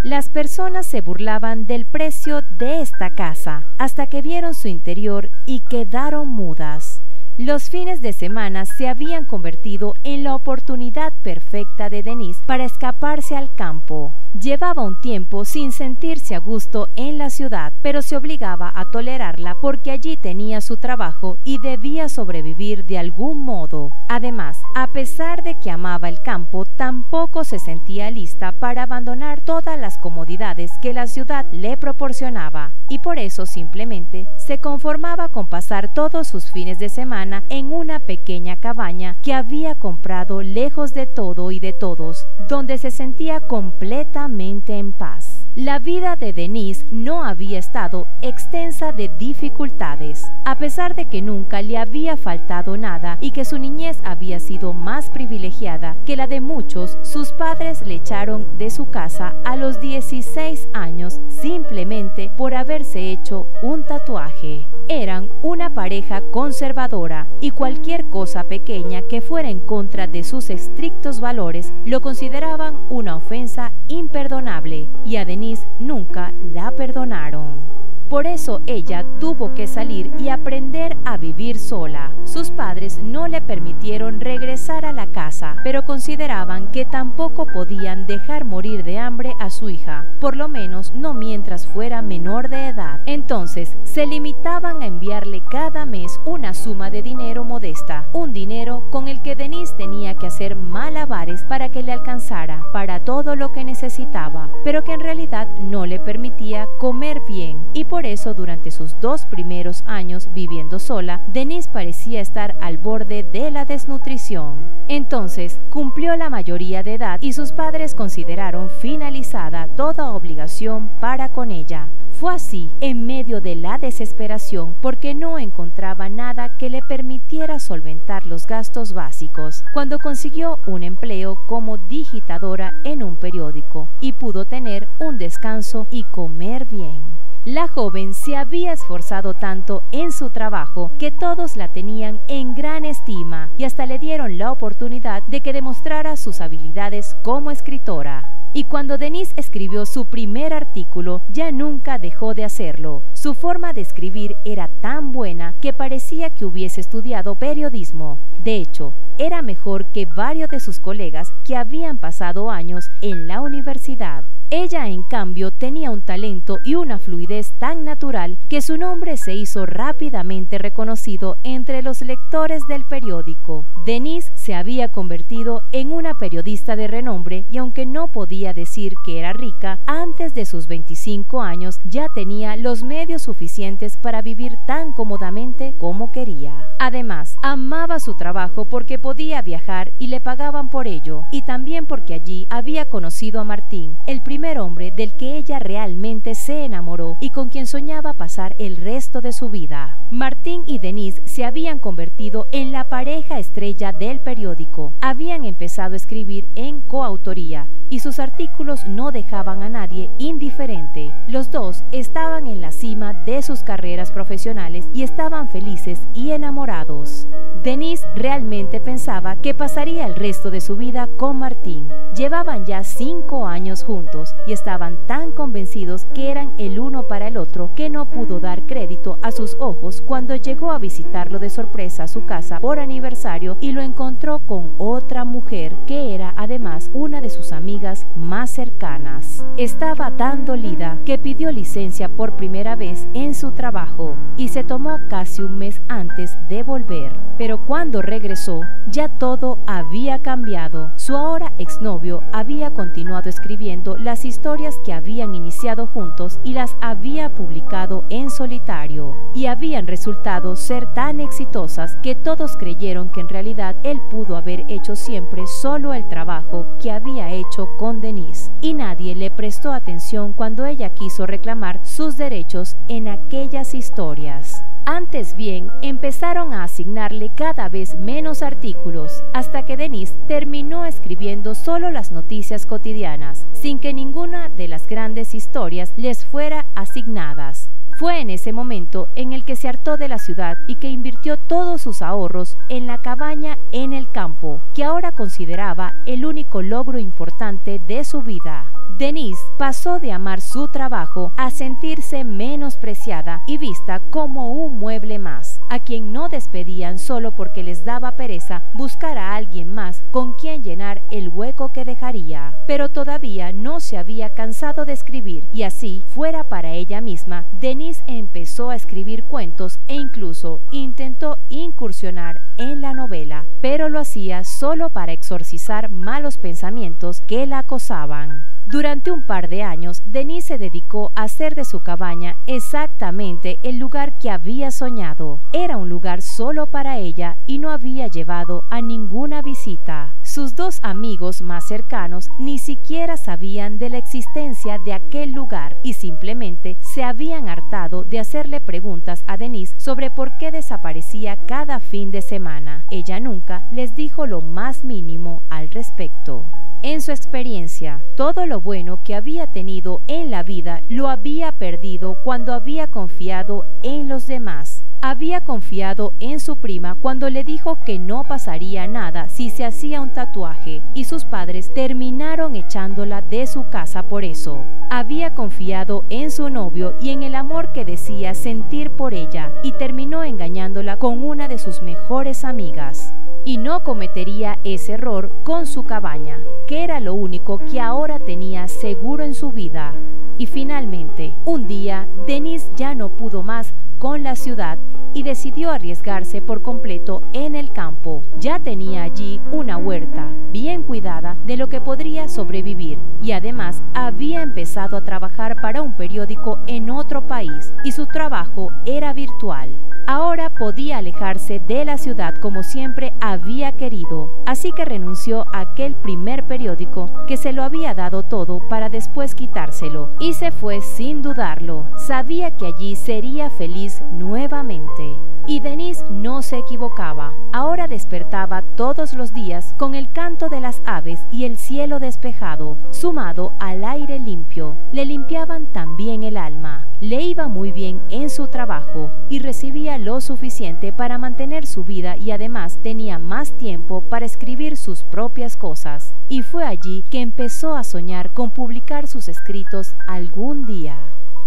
Las personas se burlaban del precio de esta casa hasta que vieron su interior y quedaron mudas. Los fines de semana se habían convertido en la oportunidad perfecta de Denise para escaparse al campo. Llevaba un tiempo sin sentirse a gusto en la ciudad, pero se obligaba a tolerarla porque allí tenía su trabajo y debía sobrevivir de algún modo. Además, a pesar de que amaba el campo, tampoco se sentía lista para abandonar todas las comodidades que la ciudad le proporcionaba, y por eso simplemente se conformaba con pasar todos sus fines de semana en una pequeña cabaña que había comprado lejos de todo y de todos, donde se sentía completamente en paz. La vida de Denise no había estado extensa de dificultades, a pesar de que nunca le había faltado nada y que su niñez había sido más privilegiada que la de muchos. Sus padres le echaron de su casa a los 16 años simplemente por haberse hecho un tatuaje. Eran una pareja conservadora y cualquier cosa pequeña que fuera en contra de sus estrictos valores lo consideraban una ofensa imperdonable, y a Denise nunca la perdonaron. Por eso ella tuvo que salir y aprender a vivir sola. Sus padres no le permitieron regresar a la casa, pero consideraban que tampoco podían dejar morir de hambre a su hija, por lo menos no mientras fuera menor de edad. Entonces se limitaban a enviarle cada mes una suma de dinero modesta, un dinero con el que Denise tenía que hacer malabares para que le alcanzara para todo lo que necesitaba, pero que en realidad no le permitía comer bien, y por eso durante sus 2 primeros años viviendo sola, Denise parecía estar al borde de la desnutrición. Entonces cumplió la mayoría de edad y sus padres consideraron finalizada toda obligación para con ella. Fue así, en medio de la desesperación, porque no encontraba nada que le permitiera solventar los gastos básicos, cuando consiguió un empleo como digitadora en un periódico y pudo tener un descanso y comer bien. La joven se había esforzado tanto en su trabajo que todos la tenían en gran estima y hasta le dieron la oportunidad de que demostrara sus habilidades como escritora. Y cuando Denise escribió su primer artículo, ya nunca dejó de hacerlo. Su forma de escribir era tan buena que parecía que hubiese estudiado periodismo. De hecho, era mejor que varios de sus colegas que habían pasado años en la universidad. Ella, en cambio, tenía un talento y una fluidez tan natural que su nombre se hizo rápidamente reconocido entre los lectores del periódico. Denise se había convertido en una periodista de renombre y aunque no podía decir que era rica, antes de sus 25 años ya tenía los medios suficientes para vivir tan cómodamente como quería. Además, amaba su trabajo porque podía viajar y le pagaban por ello, y también porque allí había conocido a Martín, el primer hombre del que ella realmente se enamoró y con quien soñaba pasar el resto de su vida. Martín y Denise se habían convertido en la pareja estrella del periódico. Habían empezado a escribir en coautoría y sus artículos no dejaban a nadie indiferente. Los dos estaban en la cima de sus carreras profesionales y estaban felices y enamorados. Denise realmente pensaba que pasaría el resto de su vida con Martín. Llevaban ya 5 años juntos y estaban tan convencidos que eran el uno para el otro que no pudo dar crédito a sus ojos cuando llegó a visitarlo de sorpresa a su casa por aniversario y lo encontró con otra mujer que era además una de sus amigas más cercanas. Estaba tan dolida que pidió licencia por primera vez en su trabajo y se tomó casi un mes antes de volver. Pero cuando regresó, ya todo había cambiado. Su ahora exnovio había continuado escribiendo las historias que habían iniciado juntos y las había publicado en solitario, y habían resultado ser tan exitosas que todos creyeron que en realidad él pudo haber hecho siempre solo el trabajo que había hecho con Denise, y nadie le prestó atención cuando ella quiso reclamar sus derechos en aquellas historias. Antes bien, empezaron a asignarle cada vez menos artículos, hasta que Denise terminó escribiendo solo las noticias cotidianas, sin que ninguna de las grandes historias les fuera asignadas. Fue en ese momento en el que se hartó de la ciudad y que invirtió todos sus ahorros en la cabaña en el campo, que ahora consideraba el único logro importante de su vida. Denise pasó de amar su trabajo a sentirse menospreciada y vista como un mueble más, a quien no despedían solo porque les daba pereza buscar a alguien más con quien llenar el hueco que dejaría. Pero todavía no se había cansado de escribir, y así, fuera para ella misma, Denise empezó a escribir cuentos e incluso intentó incursionar en la novela, pero lo hacía solo para exorcizar malos pensamientos que la acosaban. Durante un par de años, Denise se dedicó a hacer de su cabaña exactamente el lugar que había soñado. Era un lugar solo para ella y no había llevado a ninguna visita. Sus dos amigos más cercanos ni siquiera sabían de la existencia de aquel lugar y simplemente se habían hartado de hacerle preguntas a Denise sobre por qué desaparecía cada fin de semana. Ella nunca les dijo lo más mínimo al respecto. En su experiencia, todo lo bueno que había tenido en la vida lo había perdido cuando había confiado en los demás. Había confiado en su prima cuando le dijo que no pasaría nada si se hacía un tatuaje, y sus padres terminaron echándola de su casa por eso. Había confiado en su novio y en el amor que decía sentir por ella, y terminó engañándola con una de sus mejores amigas. Y no cometería ese error con su cabaña, que era lo único que ahora tenía seguro en su vida. Y finalmente, un día, Denise ya no pudo más con la ciudad y decidió arriesgarse por completo en el campo. Ya tenía allí una huerta bien cuidada de lo que podría sobrevivir, y además había empezado a trabajar para un periódico en otro país y su trabajo era virtual. Ahora podía alejarse de la ciudad como siempre había querido, así que renunció a aquel primer periódico que se lo había dado todo para después quitárselo, y se fue sin dudarlo. Sabía que allí sería feliz nuevamente. Y Denise no se equivocaba. Ahora despertaba todos los días con el canto de las aves y el cielo despejado, sumado al aire limpio. Le limpiaban también el alma. Le iba muy bien en su trabajo y recibía lo suficiente para mantener su vida, y además tenía más tiempo para escribir sus propias cosas. Y fue allí que empezó a soñar con publicar sus escritos algún día.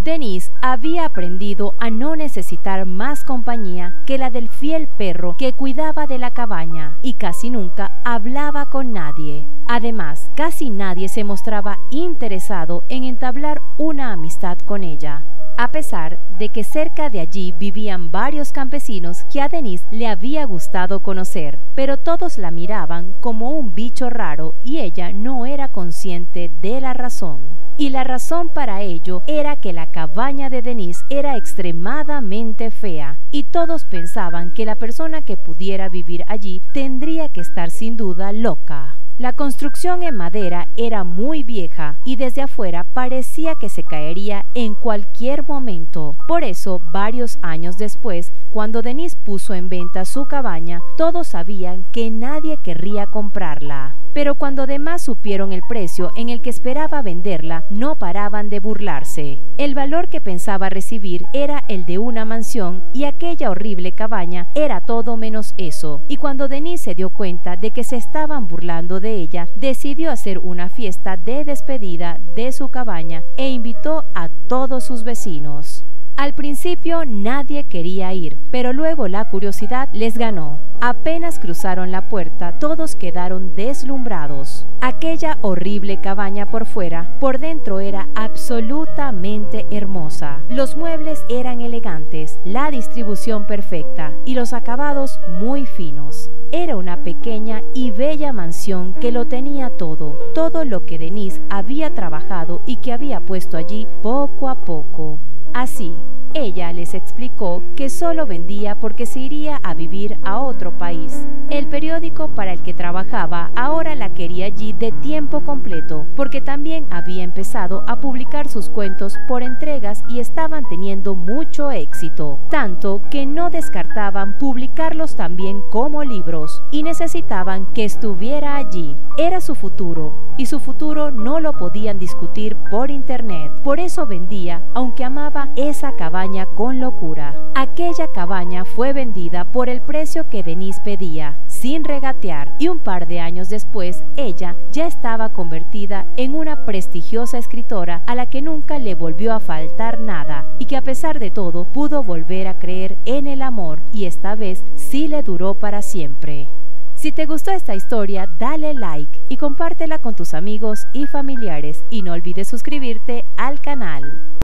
Denise había aprendido a no necesitar más compañía que la del fiel perro que cuidaba de la cabaña, y casi nunca hablaba con nadie. Además, casi nadie se mostraba interesado en entablar una amistad con ella, a pesar de que cerca de allí vivían varios campesinos que a Denise le había gustado conocer, pero todos la miraban como un bicho raro y ella no era consciente de la razón. Y la razón para ello era que la cabaña de Denise era extremadamente fea, y todos pensaban que la persona que pudiera vivir allí tendría que estar sin duda loca. La construcción en madera era muy vieja y desde afuera parecía que se caería en cualquier momento. Por eso, varios años después, cuando Denise puso en venta su cabaña, todos sabían que nadie querría comprarla. Pero cuando además supieron el precio en el que esperaba venderla, no paraban de burlarse. El valor que pensaba recibir era el de una mansión, y aquella horrible cabaña era todo menos eso. Y cuando Denise se dio cuenta de que se estaban burlando de ella, decidió hacer una fiesta de despedida de su cabaña e invitó a todos sus vecinos. Al principio nadie quería ir, pero luego la curiosidad les ganó. Apenas cruzaron la puerta, todos quedaron deslumbrados. Aquella horrible cabaña por fuera, por dentro era absolutamente hermosa. Los muebles eran elegantes, la distribución perfecta y los acabados muy finos. Era una pequeña y bella mansión que lo tenía todo lo que Denise había trabajado y que había puesto allí poco a poco. Así, ella les explicó que solo vendía porque se iría a vivir a otro país. El periódico para el que trabajaba ahora la quería allí de tiempo completo, porque también había empezado a publicar sus cuentos por entregas y estaban teniendo mucho éxito, tanto que no descartaban publicarlos también como libros, y necesitaban que estuviera allí. Era su futuro, y su futuro no lo podían discutir por internet. Por eso vendía, aunque amaba esa cabaña con locura. Aquella cabaña fue vendida por el precio que Denise pedía, sin regatear, y un par de años después ella ya estaba convertida en una prestigiosa escritora a la que nunca le volvió a faltar nada y que a pesar de todo pudo volver a creer en el amor, y esta vez sí le duró para siempre. Si te gustó esta historia, dale like y compártela con tus amigos y familiares, y no olvides suscribirte al canal.